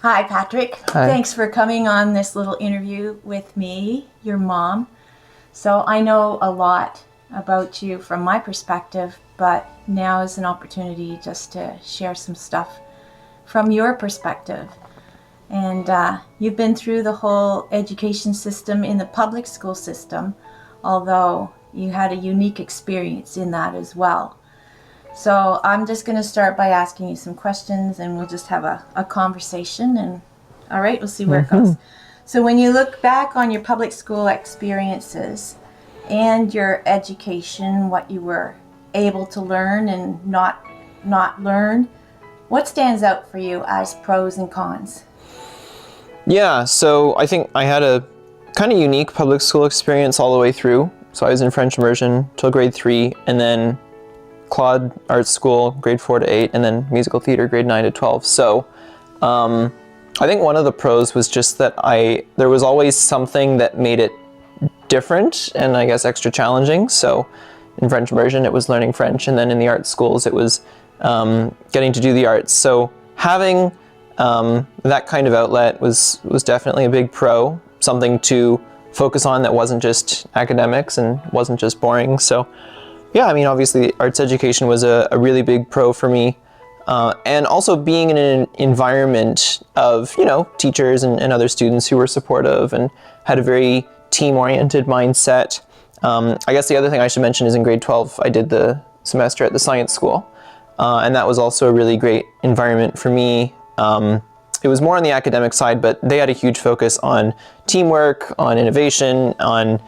Hi, Patrick. Hi. Thanks for coming on this little interview with me, your mom. So I know a lot about you from my perspective, but now is an opportunity just to share some stuff from your perspective. And you've been through the whole education system in the public school system, although you had a unique experience in that as well. So I'm just going to start by asking you some questions, and we'll just have a conversation, and all right, we'll see where it goes. So when you look back on your public school experiences and your education, what you were able to learn and not learn, what stands out for you as pros and cons? Yeah, so I think I had a kind of unique public school experience all the way through. So I was in French immersion till grade 3, and then Claude Art School, grade 4 to 8, and then musical theater, grade 9 to 12. So I think one of the pros was just that there was always something that made it different and I guess extra challenging. So in French immersion, it was learning French, and then in the art schools, it was getting to do the arts. So having that kind of outlet was definitely a big pro, something to focus on that wasn't just academics and wasn't just boring. So yeah, I mean, obviously arts education was a really big pro for me. And also being in an environment of, teachers and other students who were supportive and had a very team-oriented mindset. I guess the other thing I should mention is in grade 12, I did the semester at the science school. And that was also a really great environment for me. It was more on the academic side, but they had a huge focus on teamwork, on innovation, on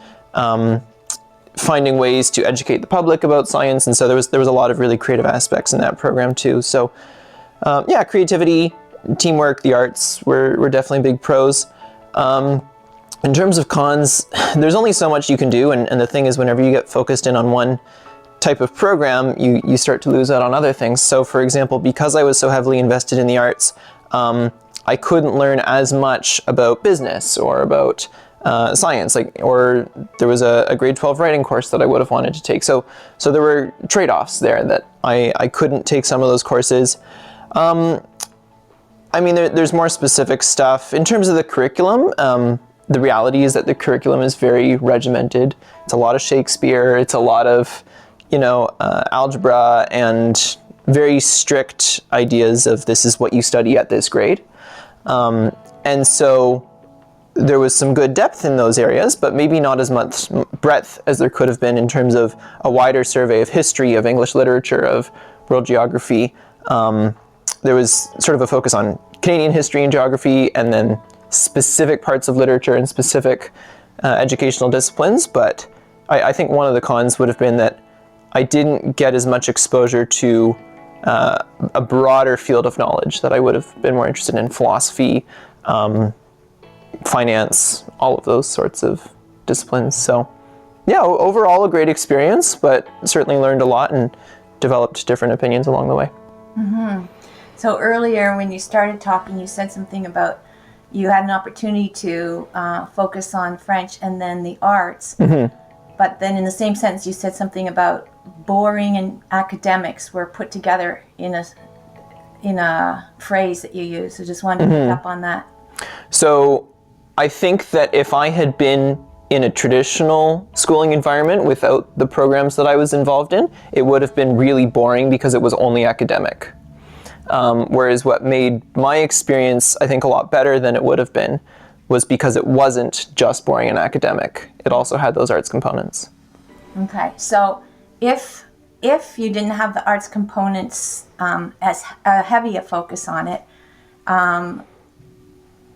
finding ways to educate the public about science, and so there was a lot of really creative aspects in that program too. So yeah, creativity, teamwork, the arts were definitely big pros. In terms of cons, there's only so much you can do, and the thing is, whenever you get focused in on one type of program, you start to lose out on other things. So for example, because I was so heavily invested in the arts, I couldn't learn as much about business or about science, or there was a grade 12 writing course that I would have wanted to take. So there were trade-offs there that I couldn't take some of those courses. I mean, there's more specific stuff. In terms of the curriculum, the reality is that the curriculum is very regimented. It's a lot of Shakespeare, it's a lot of, algebra, and very strict ideas of this is what you study at this grade. And so there was some good depth in those areas, but maybe not as much breadth as there could have been in terms of a wider survey of history, of English literature, of world geography. There was sort of a focus on Canadian history and geography, and then specific parts of literature and specific educational disciplines. But I think one of the cons would have been that I didn't get as much exposure to a broader field of knowledge that I would have been more interested in: philosophy, finance, all of those sorts of disciplines. So yeah, overall a great experience, but certainly learned a lot and developed different opinions along the way. Mm-hmm. So earlier when you started talking, you said something about you had an opportunity to focus on French and then the arts. Mm-hmm. But then in the same sentence, you said something about boring and academics were put together in a phrase that you used. So just wanted to pick up on that. So I think that if I had been in a traditional schooling environment without the programs that I was involved in, it would have been really boring because it was only academic. Whereas what made my experience, I think, a lot better than it would have been was because it wasn't just boring and academic. It also had those arts components. Okay, so if you didn't have the arts components as heavy a focus on it,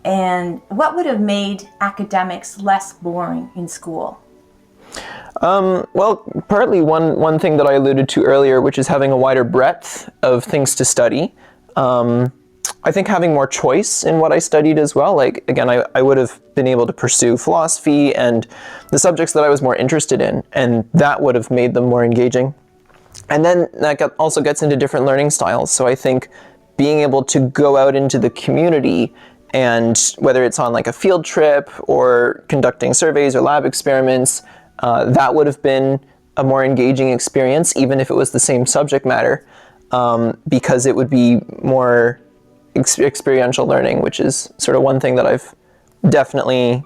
and what would have made academics less boring in school? Well, partly one thing that I alluded to earlier, which is having a wider breadth of things to study. I think having more choice in what I studied as well. Like, again, I would have been able to pursue philosophy and the subjects that I was more interested in, and that would have made them more engaging. And then that also gets into different learning styles. So I think being able to go out into the community, and whether it's on like a field trip or conducting surveys or lab experiments, that would have been a more engaging experience, even if it was the same subject matter, because it would be more experiential learning, which is sort of one thing that I've definitely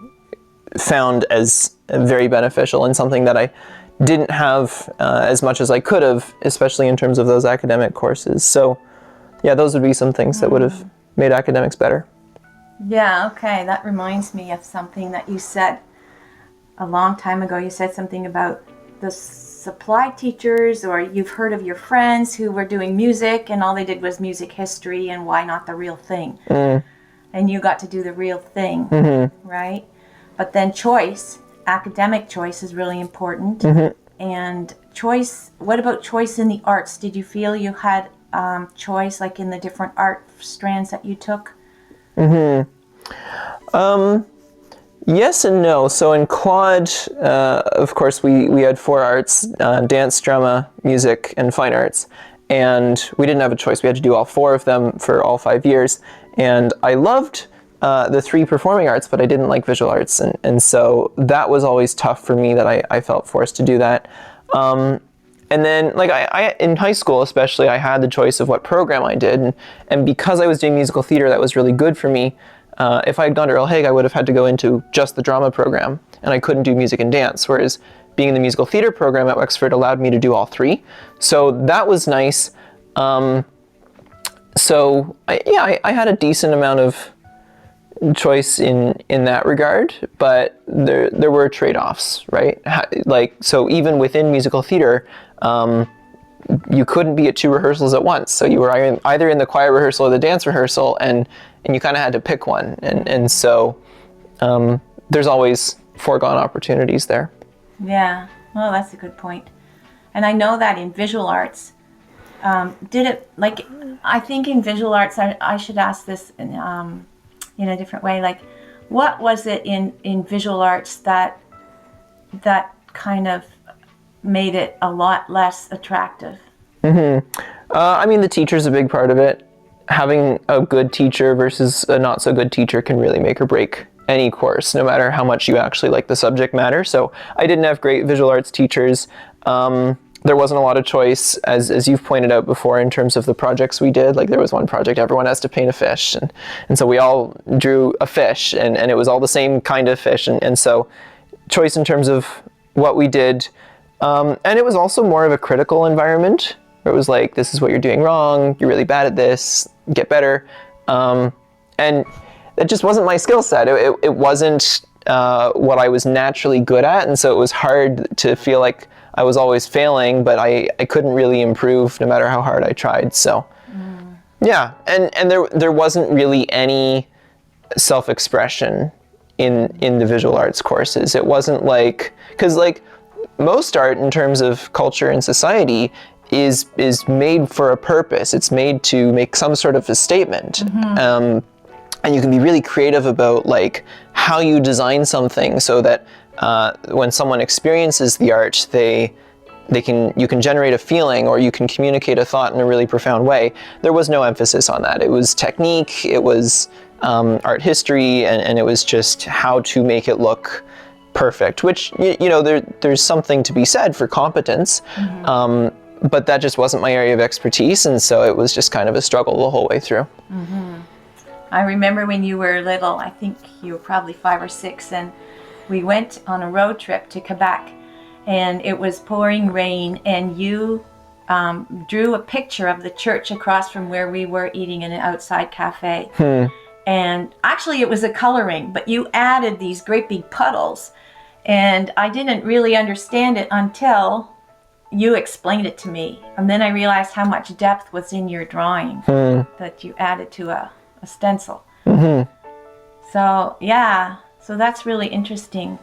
found as very beneficial and something that I didn't have as much as I could have, especially in terms of those academic courses. So yeah, those would be some things that would have made academics better. Yeah, okay. That reminds me of something that you said a long time ago. You said something about the supply teachers, or you've heard of your friends who were doing music and all they did was music history and why not the real thing. And you got to do the real thing, right? But then choice, academic choice is really important. And choice, what about choice in the arts? Did you feel you had choice, like in the different art strands that you took? Yes and no. So in quad, of course, we had 4 arts, dance, drama, music, and fine arts. And we didn't have a choice. We had to do all 4 of them for all 5 years. And I loved the 3 performing arts, but I didn't like visual arts. And so that was always tough for me, that I felt forced to do that. And then, like, I in high school especially, I had the choice of what program I did. And because I was doing musical theater, that was really good for me. If I had gone to Earl Hague, I would have had to go into just the drama program, and I couldn't do music and dance, whereas being in the musical theater program at Wexford allowed me to do all 3. So that was nice. So I had a decent amount of choice in that regard, but there were trade-offs, right? Like, so even within musical theater, you couldn't be at 2 rehearsals at once. So you were either in the choir rehearsal or the dance rehearsal, and you kind of had to pick one. And so there's always foregone opportunities there. Yeah, well, that's a good point. And I know that in visual arts, I think in visual arts, I should ask this in a different way. Like, what was it in visual arts that kind of made it a lot less attractive? I mean, the teacher's a big part of it. Having a good teacher versus a not so good teacher can really make or break any course, no matter how much you actually like the subject matter. So I didn't have great visual arts teachers. There wasn't a lot of choice, as you've pointed out before, in terms of the projects we did. Like, there was one project, everyone has to paint a fish. And so we all drew a fish, and it was all the same kind of fish. And so choice in terms of what we did. And it was also more of a critical environment, where it was like, this is what you're doing wrong, you're really bad at this, get better. And it just wasn't my skill set. It wasn't what I was naturally good at, and so it was hard to feel like I was always failing, but I couldn't really improve no matter how hard I tried. So yeah, and there wasn't really any self-expression in the visual arts courses. It wasn't like, because like most art in terms of culture and society is made for a purpose. It's made to make some sort of a statement. And you can be really creative about like how you design something so that when someone experiences the art, you can generate a feeling, or you can communicate a thought in a really profound way. There was no emphasis on that. It was technique, it was art history, and it was just how to make it look perfect, which, you know, there's something to be said for competence. But that just wasn't my area of expertise, and so it was just kind of a struggle the whole way through. I remember when you were little, I think you were probably 5 or 6, and we went on a road trip to Quebec, and it was pouring rain, and you drew a picture of the church across from where we were eating in an outside cafe. And actually it was a coloring, but you added these great big puddles, and I didn't really understand it until you explained it to me. And then I realized how much depth was in your drawing that you added to a stencil. So yeah, so that's really interesting.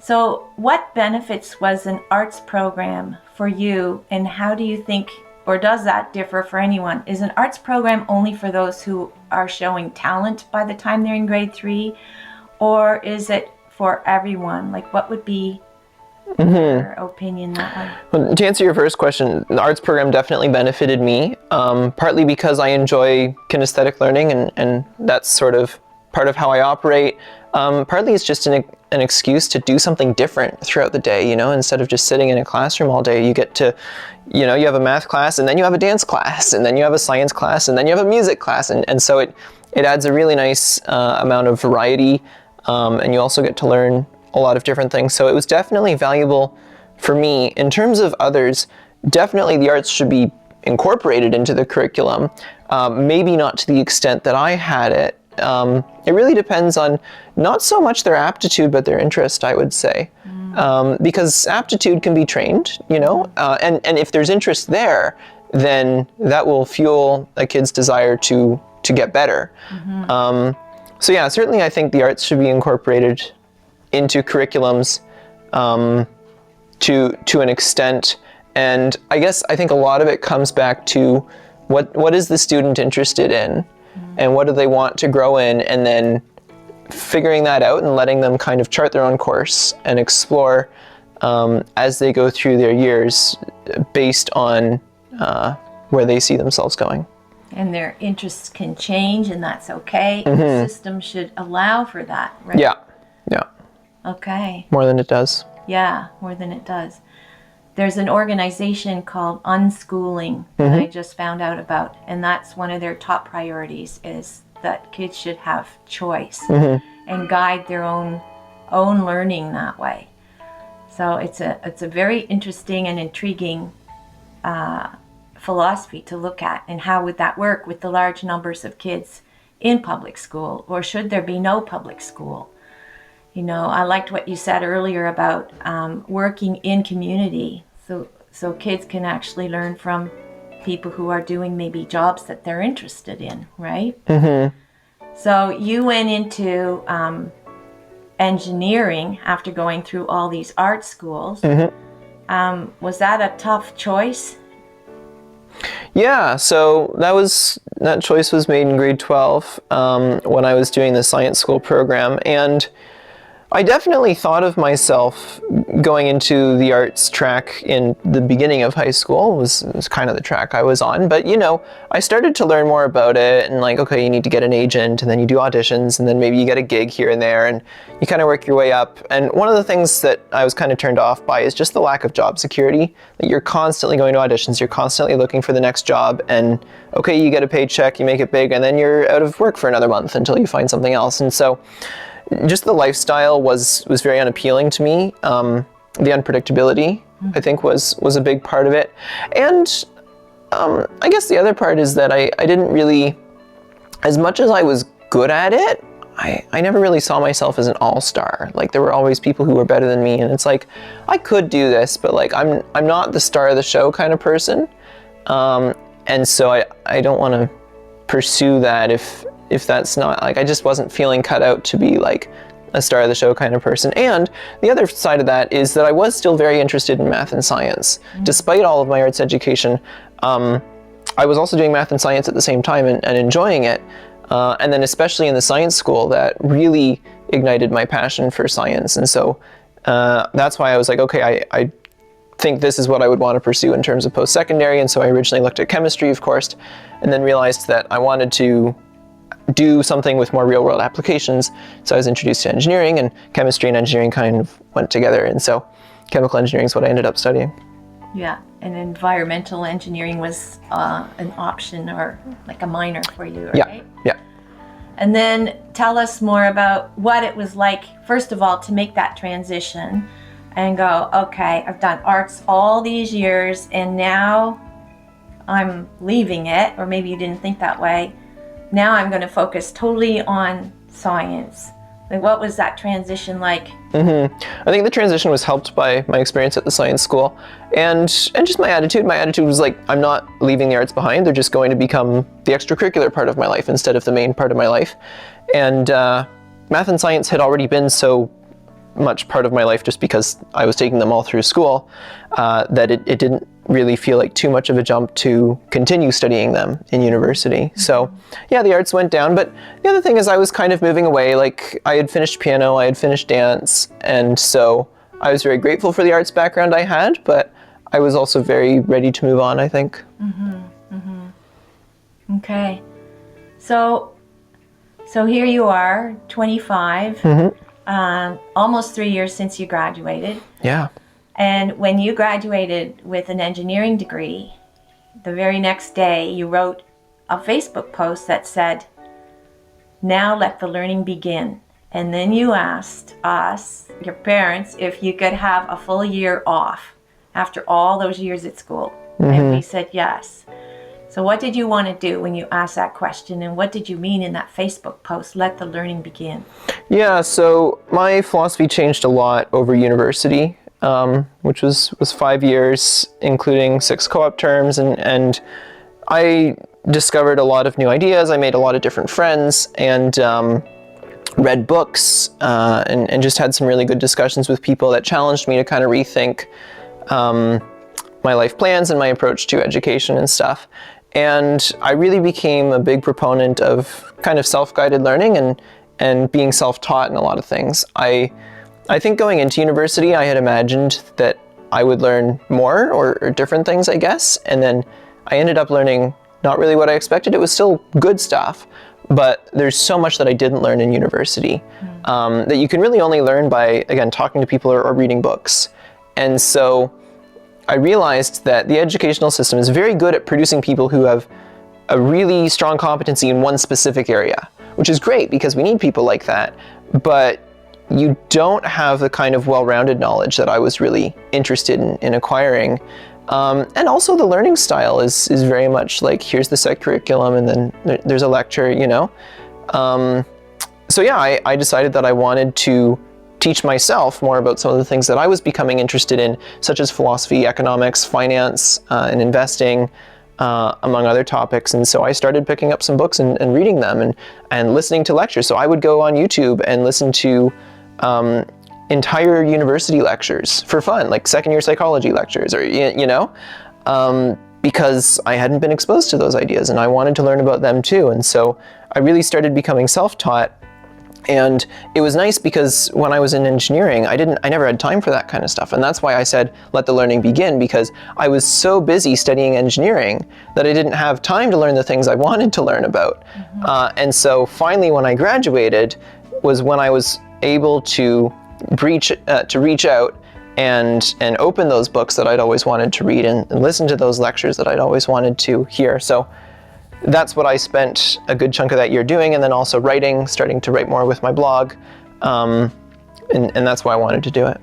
So what benefits was an arts program for you, and how do you think, or does that differ for anyone? Is an arts program only for those who are showing talent by the time they're in grade 3, or is it for everyone? Like, what would be your opinion that way? Well, to answer your first question, the arts program definitely benefited me, partly because I enjoy kinesthetic learning, and that's sort of part of how I operate. Partly it's just an excuse to do something different throughout the day, instead of just sitting in a classroom all day. You get to, you have a math class, and then you have a dance class, and then you have a science class, and then you have a music class. And so it adds a really nice amount of variety, and you also get to learn a lot of different things. So it was definitely valuable for me. In terms of others, definitely the arts should be incorporated into the curriculum, maybe not to the extent that I had it. It really depends on not so much their aptitude, but their interest, I would say. Because aptitude can be trained, and if there's interest there, then that will fuel a kid's desire to get better. So yeah, certainly I think the arts should be incorporated into curriculums to an extent. And I think a lot of it comes back to what is the student interested in, and what do they want to grow in, and then figuring that out and letting them kind of chart their own course and explore as they go through their years based on where they see themselves going. And their interests can change, and that's okay. The system should allow for that, right? Yeah. Okay. More than it does. Yeah, more than it does. There's an organization called Unschooling that I just found out about, and that's one of their top priorities, is that kids should have choice and guide their own learning that way. So it's a very interesting and intriguing philosophy to look at, and how would that work with the large numbers of kids in public school, or should there be no public school? I liked what you said earlier about working in community, so kids can actually learn from people who are doing maybe jobs that they're interested in, right? So you went into engineering after going through all these art schools. Was that a tough choice? Yeah, so that choice was made in grade 12 when I was doing the science school program, and I definitely thought of myself going into the arts track in the beginning of high school. It was kind of the track I was on, but I started to learn more about it, and okay, you need to get an agent, and then you do auditions, and then maybe you get a gig here and there, and you kind of work your way up. And one of the things that I was kind of turned off by is just the lack of job security. That you're constantly going to auditions, you're constantly looking for the next job, and okay, you get a paycheck, you make it big, and then you're out of work for another month until you find something else. And so just the lifestyle was very unappealing to me. The unpredictability, I think, was a big part of it. And I guess the other part is that I didn't really, as much as I was good at it, I never really saw myself as an all-star. Like, there were always people who were better than me, and it's like, I could do this, but I'm not the star of the show kind of person. And so I don't want to pursue that if that's not, I just wasn't feeling cut out to be a star of the show kind of person. And the other side of that is that I was still very interested in math and science. Despite all of my arts education, I was also doing math and science at the same time and enjoying it. And then especially in the science school, that really ignited my passion for science. And so that's why I was like, okay, I think this is what I would want to pursue in terms of post-secondary. And so I originally looked at chemistry, of course, and then realized that I wanted to do something with more real-world applications. So I was introduced to engineering, and chemistry and engineering kind of went together. And so chemical engineering is what I ended up studying. Yeah, and environmental engineering was an option, or like a minor for you, right? Yeah. And then tell us more about what it was like, first of all, to make that transition and go, okay, I've done arts all these years, and now I'm leaving it, or maybe you didn't think that way. Now I'm going to focus totally on science. Like, what was that transition like? I think the transition was helped by my experience at the science school, and just my attitude. My attitude was like, I'm not leaving the arts behind. They're just going to become the extracurricular part of my life instead of the main part of my life. And math and science had already been so much part of my life just because I was taking them all through school, that it didn't really feel like too much of a jump to continue studying them in university. So yeah, the arts went down, but the other thing is I was kind of moving away. Like, I had finished piano, I had finished dance, and so I was very grateful for the arts background I had, but I was also very ready to move on, I think. Okay. So So here you are, 25, almost 3 years since you graduated. Yeah. And when you graduated with an engineering degree, the very next day you wrote a Facebook post that said, "Now let the learning begin." And then you asked us, your parents, if you could have a full year off after all those years at school. And we said yes. So what did you want to do when you asked that question, and what did you mean in that Facebook post, "Let the learning begin"? Yeah, so my philosophy changed a lot over university, which was 5 years, including 6 co-op terms, and I discovered a lot of new ideas. I made a lot of different friends, and read books, and just had some really good discussions with people that challenged me to kind of rethink my life plans and my approach to education and stuff. And I really became a big proponent of kind of self-guided learning and being self-taught in a lot of things. I think going into university, I had imagined that I would learn more or different things, I guess. And then I ended up learning not really what I expected. It was still good stuff, but there's so much that I didn't learn in university that you can really only learn by, again, talking to people or reading books. And so I realized that the educational system is very good at producing people who have a really strong competency in one specific area, which is great because we need people like that. But you don't have the kind of well-rounded knowledge that I was really interested in acquiring. And also the learning style is very much like, here's the set curriculum and then there's a lecture, you know? So yeah, I decided that I wanted to teach myself more about some of the things that I was becoming interested in, such as philosophy, economics, finance, and investing, among other topics. And so I started picking up some books and reading them and listening to lectures. So I would go on YouTube and listen to entire university lectures for fun, like second-year psychology lectures, or you know, because I hadn't been exposed to those ideas and I wanted to learn about them too. And so I really started becoming self-taught. And it was nice because when I was in engineering, I never had time for that kind of stuff. And that's why I said, let the learning begin, because I was so busy studying engineering that I didn't have time to learn the things I wanted to learn about. And so finally, when I graduated, was when I was able to reach out and open those books that I'd always wanted to read and listen to those lectures that I'd always wanted to hear. So that's what I spent a good chunk of that year doing, and then also starting to write more with my blog, and that's why I wanted to do it.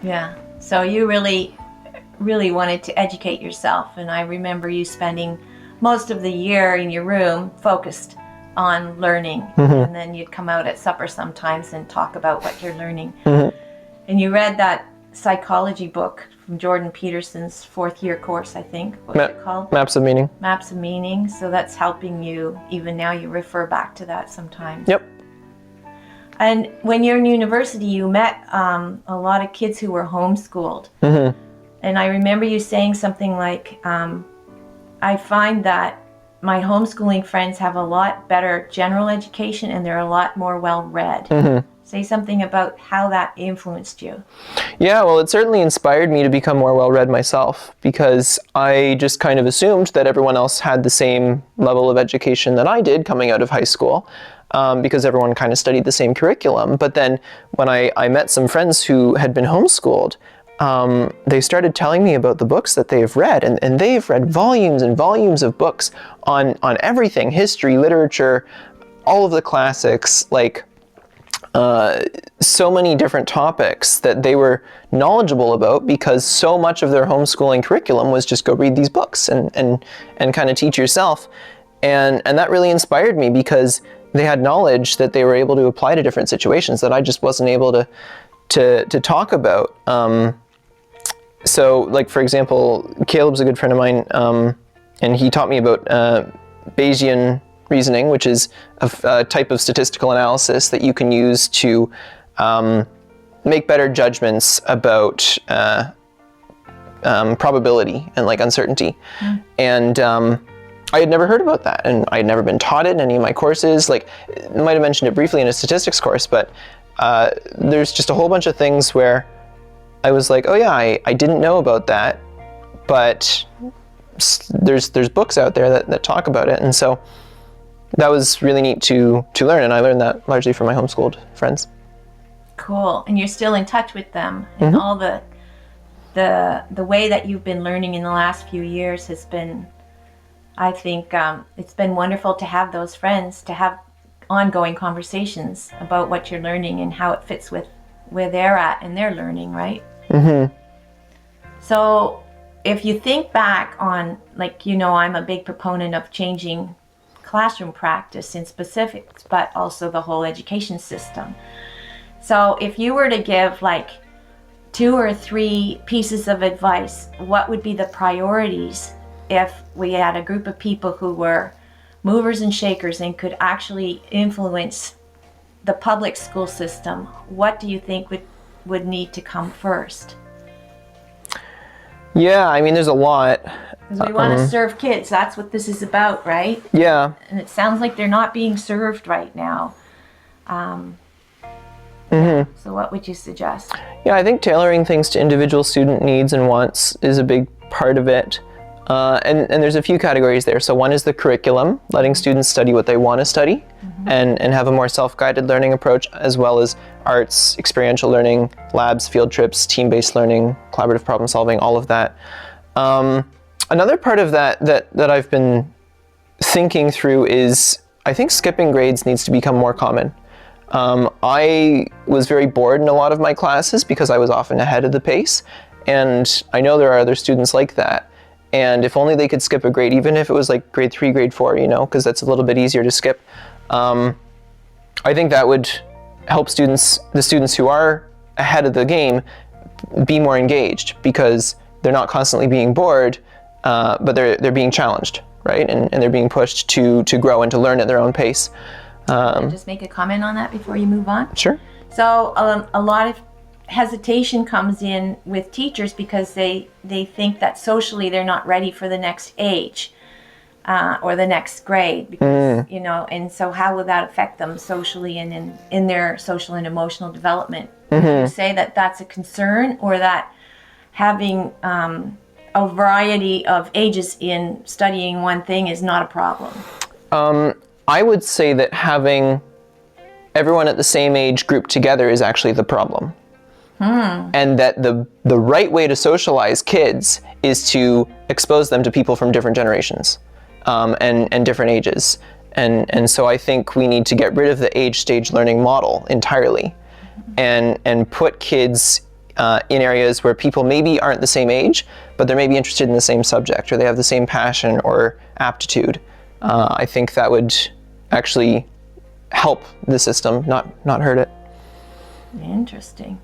Yeah, so you really wanted to educate yourself, and I remember you spending most of the year in your room focused on learning, and then you'd come out at supper sometimes and talk about what you're learning. And you read that psychology book from Jordan Peterson's 4th year course, I think. What's it called? Maps of Meaning. Maps of Meaning. So that's helping you, even now you refer back to that sometimes. Yep. And when you're in university, you met a lot of kids who were homeschooled. And I remember you saying something like, I find that my homeschooling friends have a lot better general education and they're a lot more well-read. Say something about how that influenced you. Yeah, well, it certainly inspired me to become more well-read myself, because I just kind of assumed that everyone else had the same level of education that I did coming out of high school, because everyone kind of studied the same curriculum. But then when I met some friends who had been homeschooled, they started telling me about the books that they've read, and they've read volumes and volumes of books on everything, history, literature, all of the classics, like so many different topics that they were knowledgeable about, because so much of their homeschooling curriculum was just go read these books and kind of teach yourself. And that really inspired me, because they had knowledge that they were able to apply to different situations that I just wasn't able to talk about. So, like, for example, Caleb's a good friend of mine, and he taught me about Bayesian reasoning, which is a type of statistical analysis that you can use to make better judgments about probability and like uncertainty. And I had never heard about that, and I had never been taught it in any of my courses. Like, I might have mentioned it briefly in a statistics course, but there's just a whole bunch of things where I was like, oh yeah, I didn't know about that, but there's books out there that talk about it. And so that was really neat to learn, and I learned that largely from my homeschooled friends. Cool. And you're still in touch with them, and all the way that you've been learning in the last few years has been, I think, it's been wonderful to have those friends, to have ongoing conversations about what you're learning and how it fits with where they're at and their learning, right? So if you think back on, like, I'm a big proponent of changing classroom practice in specifics, but also the whole education system. So if you were to give like 2 or 3 pieces of advice, what would be the priorities if we had a group of people who were movers and shakers and could actually influence the public school system? What do you think would need to come first? Yeah, I mean, there's a lot. Because we want to serve kids. That's what this is about, right? Yeah. And it sounds like they're not being served right now. So what would you suggest? Yeah, I think tailoring things to individual student needs and wants is a big part of it. And there's a few categories there. So one is the curriculum, letting students study what they want to study and have a more self-guided learning approach, as well as arts, experiential learning, labs, field trips, team-based learning, collaborative problem solving, all of that. Another part of that I've been thinking through is, I think skipping grades needs to become more common. I was very bored in a lot of my classes because I was often ahead of the pace, and I know there are other students like that. And if only they could skip a grade, even if it was like grade 3, grade 4, because that's a little bit easier to skip. I think that would help the students who are ahead of the game, be more engaged, because they're not constantly being bored, but they're being challenged, right? And they're being pushed to grow and to learn at their own pace. Can I just make a comment on that before you move on? Sure. So a lot of hesitation comes in with teachers because they think that socially they're not ready for the next age or the next grade, because and so how will that affect them socially and in their social and emotional development? Would you say that that's a concern, or that having a variety of ages in studying one thing is not a problem? I would say that having everyone at the same age grouped together is actually the problem. And that the right way to socialize kids is to expose them to people from different generations and different ages. And so I think we need to get rid of the age stage learning model entirely and put kids in areas where people maybe aren't the same age, but they're maybe interested in the same subject, or they have the same passion or aptitude. I think that would actually help the system, not hurt it. Interesting.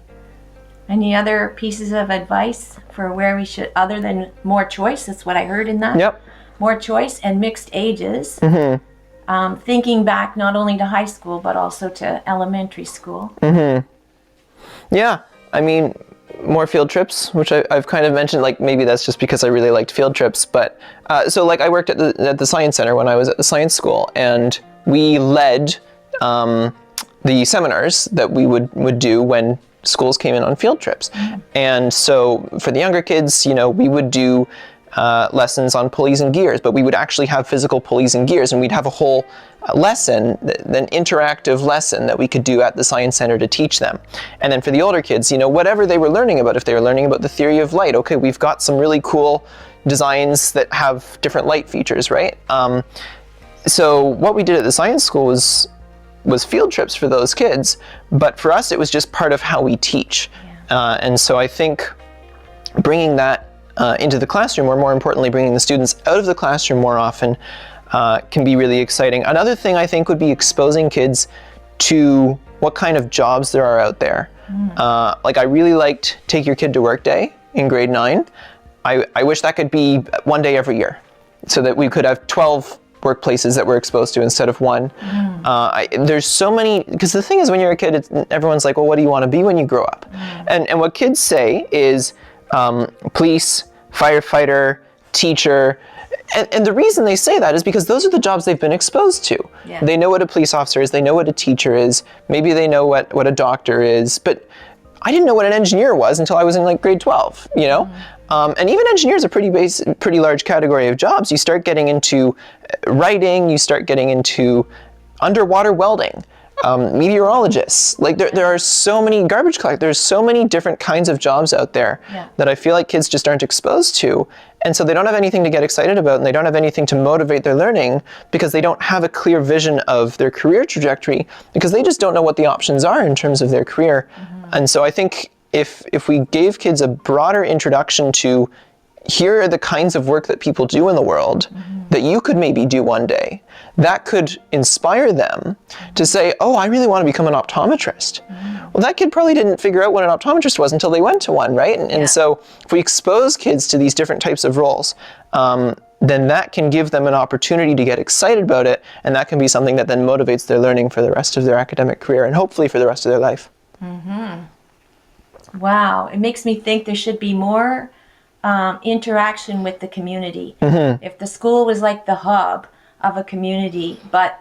Any other pieces of advice for where we should, other than more choice? That's what I heard in that. Yep. More choice and mixed ages. Thinking back not only to high school, but also to elementary school. Yeah, I mean, more field trips, which I've kind of mentioned, like maybe that's just because I really liked field trips, but so like I worked at the Science Center when I was at the science school, and we led the seminars that we would do when schools came in on field trips. And so for the younger kids, we would do lessons on pulleys and gears, but we would actually have physical pulleys and gears, and we'd have a whole lesson, an interactive lesson that we could do at the Science Center to teach them. And then for the older kids, whatever they were learning about, if they were learning about the theory of light, okay, we've got some really cool designs that have different light features, right? So what we did at the science school was field trips for those kids, but for us it was just part of how we teach. And so I think bringing that into the classroom, or more importantly bringing the students out of the classroom more often, can be really exciting. Another thing I think would be exposing kids to what kind of jobs there are out there. Like I really liked Take Your Kid to Work Day in grade 9. I wish that could be one day every year, so that we could have 12 workplaces that we're exposed to instead of one. There's so many, because the thing is, when you're a kid, everyone's like, well, what do you want to be when you grow up? And what kids say is police, firefighter, teacher. And the reason they say that is because those are the jobs they've been exposed to. They know what a police officer is, they know what a teacher is, maybe they know what a doctor is, but I didn't know what an engineer was until I was in like grade 12, And even engineers are pretty large category of jobs. You start getting into writing, you start getting into underwater welding, meteorologists. Like there are so many garbage collectors. There's so many different kinds of jobs out there that I feel like kids just aren't exposed to. And so they don't have anything to get excited about, and they don't have anything to motivate their learning because they don't have a clear vision of their career trajectory because they just don't know what the options are in terms of their career. And so I think if we gave kids a broader introduction to here are the kinds of work that people do in the world that you could maybe do one day, that could inspire them to say, oh, I really want to become an optometrist. Well, that kid probably didn't figure out what an optometrist was until they went to one, right? And so if we expose kids to these different types of roles, then that can give them an opportunity to get excited about it, and that can be something that then motivates their learning for the rest of their academic career and hopefully for the rest of their life. Wow, it makes me think there should be more interaction with the community. If the school was like the hub of a community, but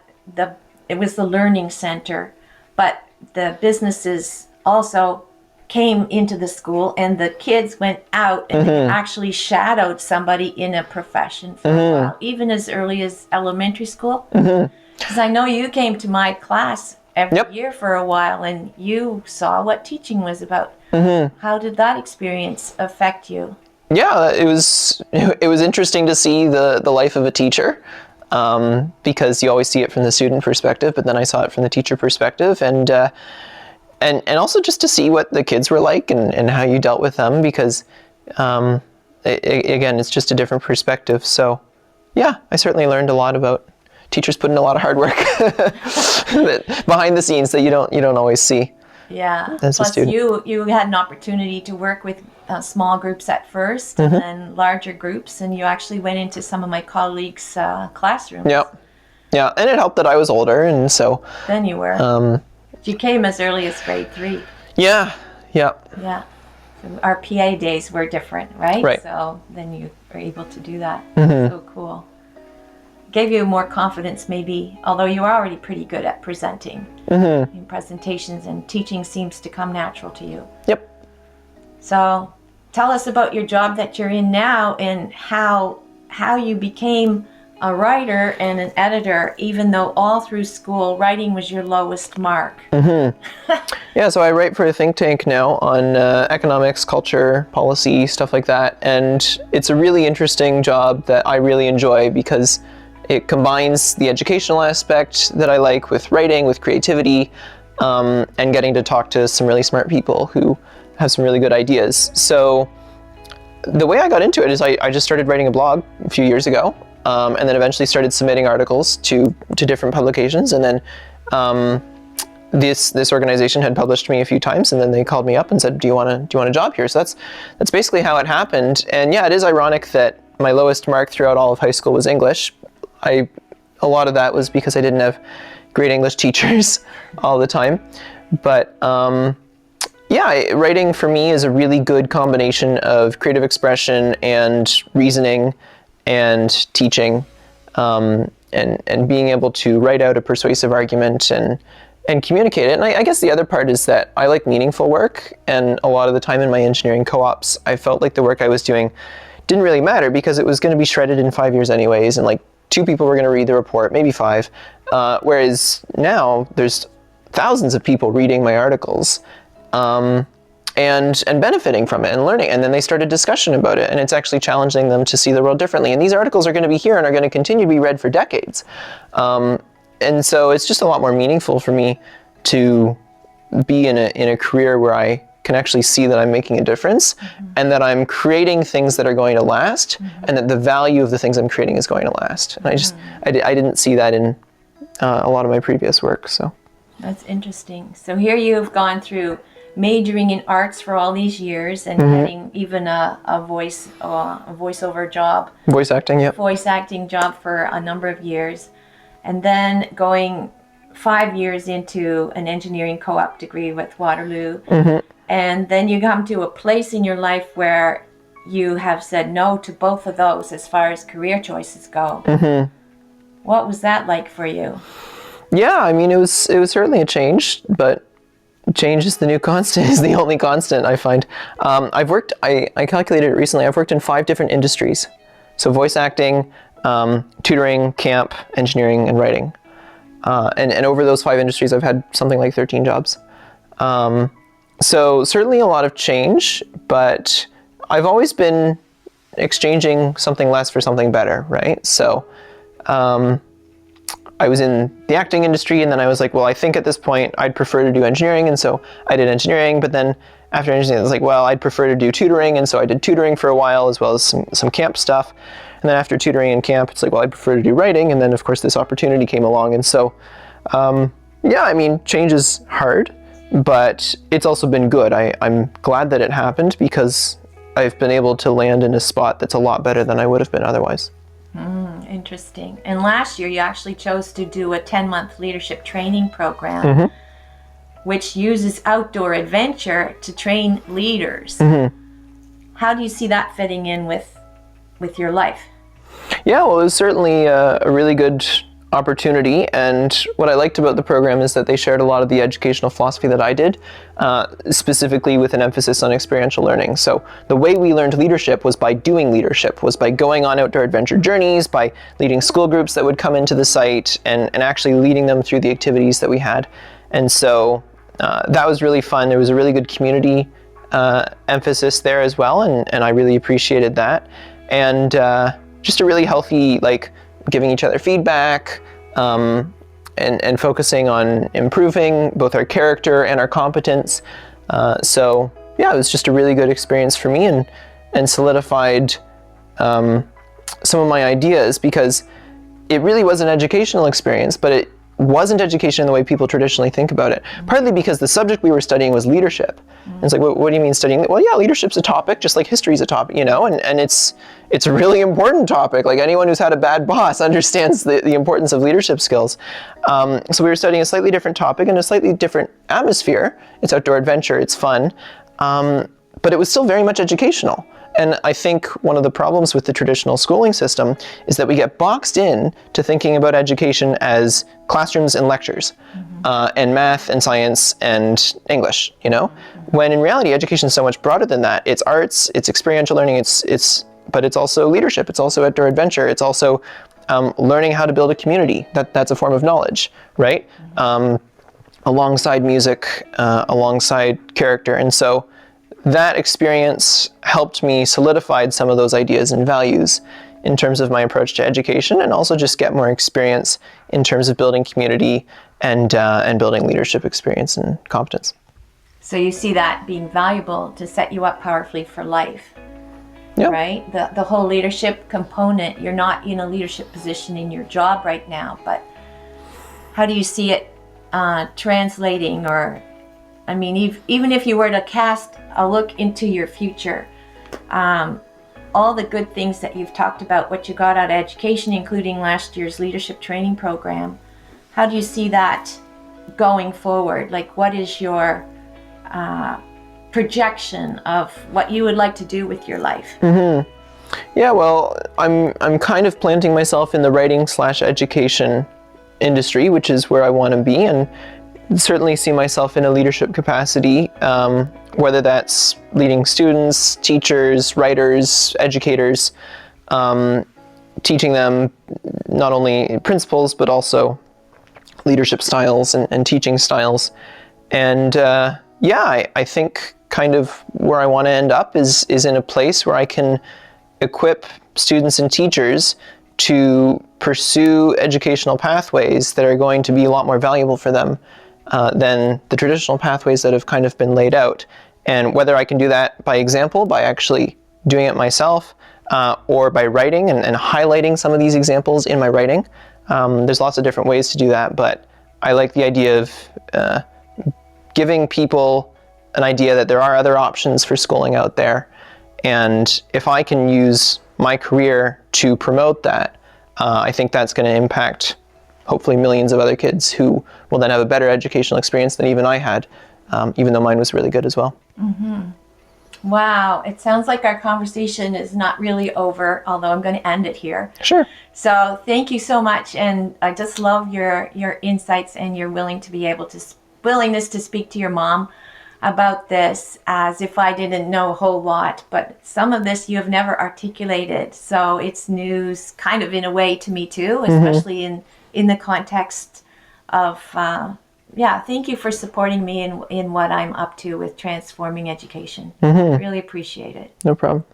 it was the learning center, but the businesses also came into the school and the kids went out and they actually shadowed somebody in a profession for a while, even as early as elementary school. Because I know you came to my class every year for a while and you saw what teaching was about. How did that experience affect you? Yeah, it was interesting to see the life of a teacher, because you always see it from the student perspective, but then I saw it from the teacher perspective, and also just to see what the kids were like and how you dealt with them, because again, it's just a different perspective. So yeah, I certainly learned a lot about teachers putting a lot of hard work behind the scenes that you don't always see. Yeah. As a Plus, student. you had an opportunity to work with small groups at first, and then larger groups, and you actually went into some of my colleagues' classrooms. Yeah, and it helped that I was older, and so. Then you were. You came as early as grade 3. Yeah. Yeah. So our PA days were different, right? Right. So then you were able to do that. So cool. Gave you more confidence, maybe, although you were already pretty good at presenting in presentations, and teaching seems to come natural to you. Yep. So tell us about your job that you're in now and how you became a writer and an editor, even though all through school writing was your lowest mark. Yeah, so I write for a think tank now on economics, culture, policy, stuff like that, and it's a really interesting job that I really enjoy because it combines the educational aspect that I like with writing, with creativity, and getting to talk to some really smart people who have some really good ideas. So the way I got into it is I just started writing a blog a few years ago, and then eventually started submitting articles to different publications, and then this organization had published me a few times, and then they called me up and said, do you want a job here? So that's basically how it happened. And yeah, it is ironic that my lowest mark throughout all of high school was English. A lot of that was because I didn't have great English teachers all the time. But yeah, writing for me is a really good combination of creative expression and reasoning and teaching, and being able to write out a persuasive argument and communicate it. And I guess the other part is that I like meaningful work, and a lot of the time in my engineering co-ops, I felt like the work I was doing didn't really matter because it was going to be shredded in 5 years anyways, and like 2 people were going to read the report, maybe 5. Whereas now there's thousands of people reading my articles, and benefiting from it and learning. And then they started discussion about it, and it's actually challenging them to see the world differently. And these articles are going to be here and are going to continue to be read for decades. And so it's just a lot more meaningful for me to be in a career where I can actually see that I'm making a difference, and that I'm creating things that are going to last, and that the value of the things I'm creating is going to last. And I didn't see that in a lot of my previous work. So that's interesting. So here you've gone through majoring in arts for all these years and getting even a voiceover job. Voice acting, yeah. Voice acting job for a number of years, and then going 5 years into an engineering co-op degree with Waterloo. And then you come to a place in your life where you have said no to both of those as far as career choices go. What was that like for you? Yeah, I mean, it was certainly a change, but change is the new constant, is the only constant I find. I calculated it recently, I've worked in 5 different industries. So voice acting, tutoring, camp, engineering, and writing. And over those 5 industries, I've had something like 13 jobs. So certainly a lot of change, but I've always been exchanging something less for something better, right? So I was in the acting industry, and then I was like, well, I think at this point I'd prefer to do engineering, and so I did engineering. But then after engineering, I was like, well, I'd prefer to do tutoring, and so I did tutoring for a while, as well as some camp stuff. And then after tutoring and camp, it's like, well, I'd prefer to do writing, and then of course this opportunity came along. And so yeah, I mean, change is hard, but it's also been good. I'm glad that it happened, because I've been able to land in a spot that's a lot better than I would have been otherwise. Interesting. And last year you actually chose to do a 10-month leadership training program, which uses outdoor adventure to train leaders. How do you see that fitting in with your life? Yeah, well, it was certainly a really good opportunity, and what I liked about the program is that they shared a lot of the educational philosophy that I did, specifically with an emphasis on experiential learning. So the way we learned leadership was by doing leadership, was by going on outdoor adventure journeys, by leading school groups that would come into the site, and actually leading them through the activities that we had. And so that was really fun. There was a really good community emphasis there as well, and I really appreciated that. And just a really healthy, like, giving each other feedback, and focusing on improving both our character and our competence. So yeah, it was just a really good experience for me, and solidified some of my ideas, because it really was an educational experience, but it wasn't education in the way people traditionally think about it. Partly because the subject we were studying was leadership. And it's like, what do you mean studying? Well, yeah, leadership's a topic, just like history's a topic, you know, and it's a really important topic. Like, anyone who's had a bad boss understands the importance of leadership skills. So we were studying a slightly different topic in a slightly different atmosphere. It's outdoor adventure, it's fun, but it was still very much educational. And I think one of the problems with the traditional schooling system is that we get boxed in to thinking about education as classrooms and lectures, and math and science and English, you know? When in reality, education is so much broader than that. It's arts, it's experiential learning, but it's also leadership, it's also outdoor adventure, it's also learning how to build a community. That's a form of knowledge, right? Alongside music, alongside character. And so that experience helped me solidify some of those ideas and values in terms of my approach to education, and also just get more experience in terms of building community and building leadership experience and competence. So you see that being valuable to set you up powerfully for life, Yep. right? The whole leadership component, you're not in a leadership position in your job right now, but how do you see it translating? Or, I mean, even if you were to cast a look into your future, all the good things that you've talked about, what you got out of education, including last year's leadership training program, how do you see that going forward? Like, what is your projection of what you would like to do with your life? Yeah, well, I'm kind of planting myself in the writing/education industry, which is where I want to be, and certainly see myself in a leadership capacity, whether that's leading students, teachers, writers, educators, teaching them not only principles, but also leadership styles and teaching styles. And yeah, I think kind of where I want to end up is in a place where I can equip students and teachers to pursue educational pathways that are going to be a lot more valuable for them than the traditional pathways that have kind of been laid out. And whether I can do that by example, by actually doing it myself, or by writing and highlighting some of these examples in my writing. There's lots of different ways to do that, but I like the idea of giving people an idea that there are other options for schooling out there. And if I can use my career to promote that, I think that's going to impact hopefully millions of other kids who will then have a better educational experience than even I had, even though mine was really good as well. Wow, it sounds like our conversation is not really over, although I'm going to end it here. Sure. So thank you so much, and I just love your insights, and you're willing to be able to willingness to speak to your mom about this as if I didn't know a whole lot, but some of this you have never articulated, so it's news kind of in a way to me too, especially in the context of yeah, thank you for supporting me in what I'm up to with transforming education. Really appreciate it. No problem.